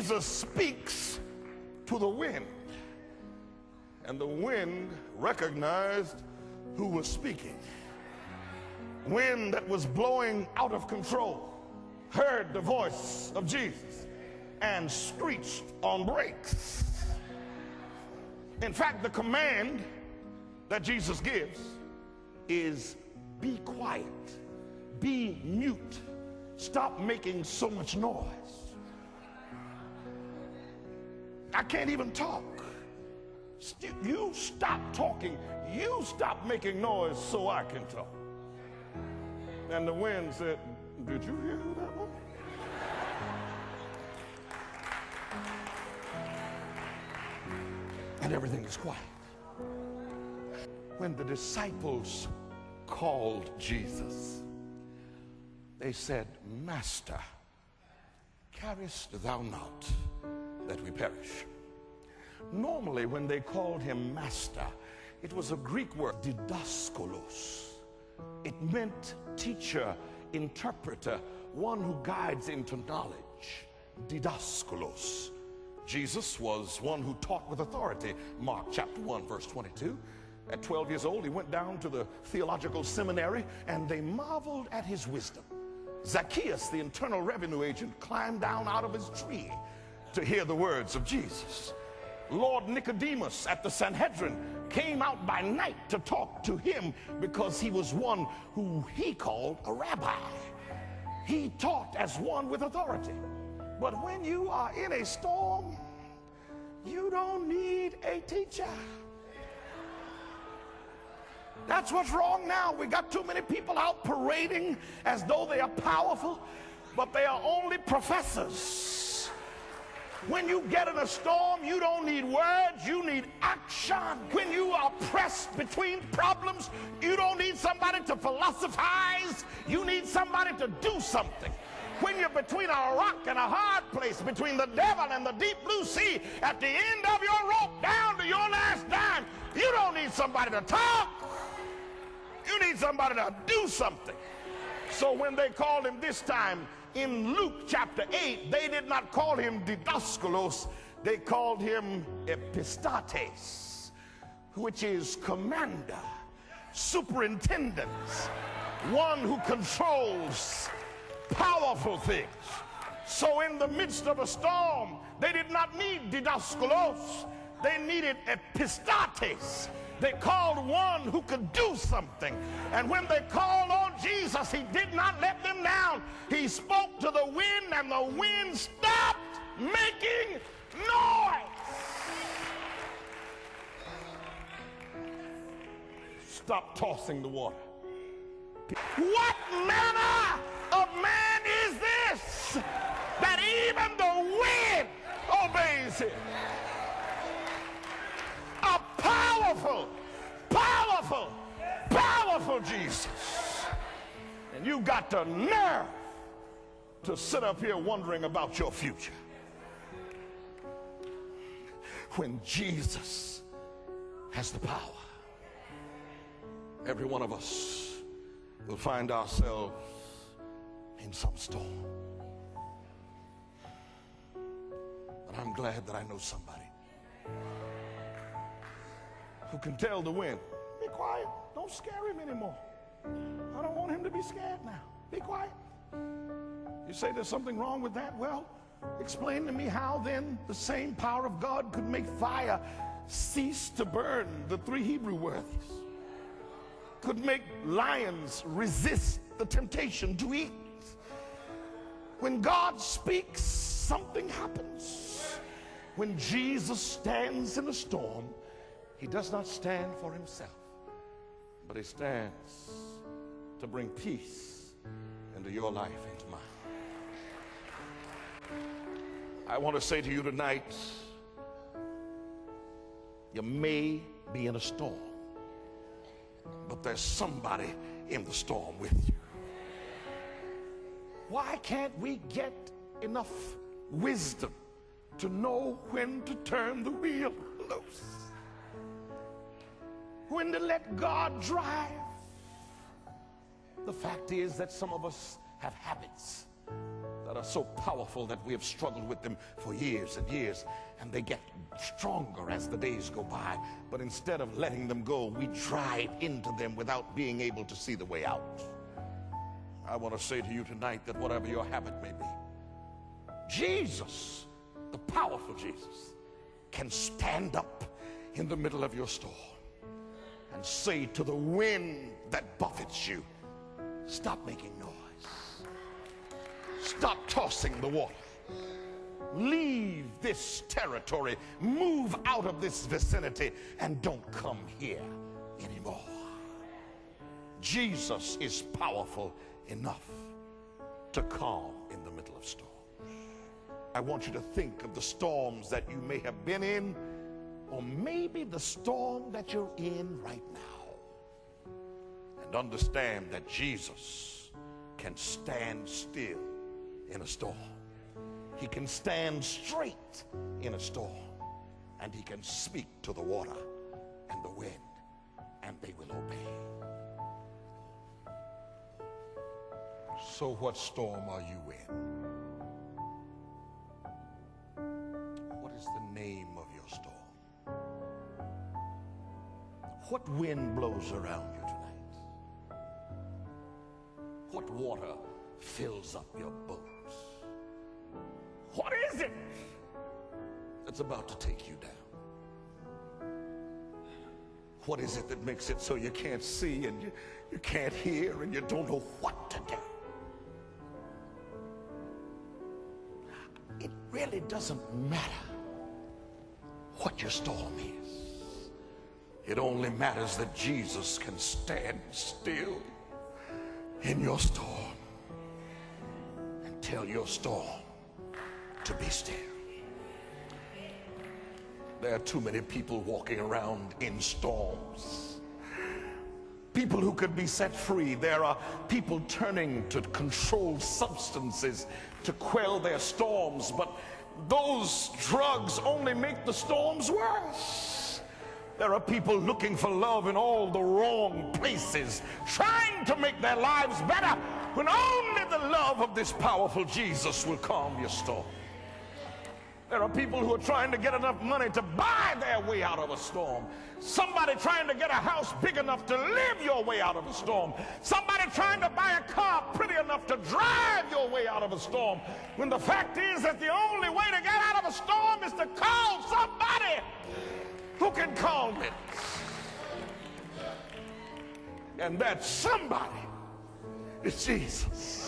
Jesus speaks to the wind, and the wind recognized who was speaking. Wind that was blowing out of control heard the voice of Jesus and screeched on brakes. In fact, the command that Jesus gives is be quiet, be mute, stop making so much noise. I can't even talk. You stop talking, you stop making noise so I can talk. And the wind said, did you hear who that was? And everything is quiet. When the disciples called Jesus, they said, Master, carest thou not that we perish? Normally, when they called him master, it was a Greek word, didaskalos. It meant teacher, interpreter, one who guides into knowledge. Didaskalos. Jesus was one who taught with authority. Mark chapter 1, verse 22. At 12 years old, he went down to the theological seminary, and they marveled at his wisdom. Zacchaeus, the internal revenue agent, climbed down out of his tree to hear the words of Jesus. Lord Nicodemus at the Sanhedrin came out by night to talk to him because he was one who he called a rabbi. He taught as one with authority. But when you are in a storm, you don't need a teacher. That's what's wrong now. We got too many people out parading as though they are powerful, but they are only professors. When you get in a storm, you don't need words, you need action. When you are pressed between problems, you don't need somebody to philosophize, you need somebody to do something. When you're between a rock and a hard place, between the devil and the deep blue sea, at the end of your rope, down to your last dime, you don't need somebody to talk. You need somebody to do something. So when they called him this time, in Luke chapter 8, they did not call him didaskalos, they called him epistates, which is commander, superintendent, one who controls powerful things. So in the midst of a storm, they did not need didaskalos, they needed epistates. They called one who could do something. And when they called on Jesus, he did not let them down. He spoke to the wind, and the wind stopped making noise. Stop tossing the water. What manner of man is this that even the wind obeys him? A powerful, powerful, powerful Jesus. And you got the nerve to sit up here wondering about your future. When Jesus has the power, every one of us will find ourselves in some storm. But I'm glad that I know somebody who can tell the wind, be quiet, don't scare him anymore. I don't want him to be scared now. Be quiet. You say there's something wrong with that? Well, explain to me how then the same power of God could make fire cease to burn the 3 Hebrew worthies, could make lions resist the temptation to eat. When God speaks, something happens. When Jesus stands in a storm, he does not stand for himself, but he stands to bring peace into your life, into mine. I want to say to you tonight, you may be in a storm, but there's somebody in the storm with you. Why can't we get enough wisdom to know when to turn the wheel loose? When to let God drive? The fact is that some of us have habits that that are so powerful that we have struggled with them for years and years, and they get stronger as the days go by. But instead of letting them go, we drive into them without being able to see the way out. I want to say to you tonight that whatever your habit may be, Jesus, the powerful Jesus, can stand up in the middle of your storm and say to the wind that buffets you, stop making noise. Stop tossing the water. Leave this territory. Move out of this vicinity and don't come here anymore. Jesus is powerful enough to calm in the middle of storms. I want you to think of the storms that you may have been in, or maybe the storm that you're in right now, and understand that Jesus can stand still in a storm. He can stand straight in a storm, and he can speak to the water and the wind, and they will obey. So what storm are you in? What is the name of your storm? What wind blows around you tonight? What water fills up your boats? What is it that's about to take you down? What is it that makes it so you can't see and you can't hear and you don't know what to do? It really doesn't matter what your storm is. It only matters that Jesus can stand still in your storm and tell your storm to be still. There are too many people walking around in storms. People who could be set free. There are people turning to controlled substances to quell their storms, but those drugs only make the storms worse. There are people looking for love in all the wrong places, trying to make their lives better, when only the love of this powerful Jesus will calm your storm. There are people who are trying to get enough money to buy their way out of a storm. Somebody trying to get a house big enough to live your way out of a storm. Somebody trying to buy a car pretty enough to drive your way out of a storm. When the fact is that the only way to get out of a storm is to call somebody who can calm it. And that somebody is Jesus.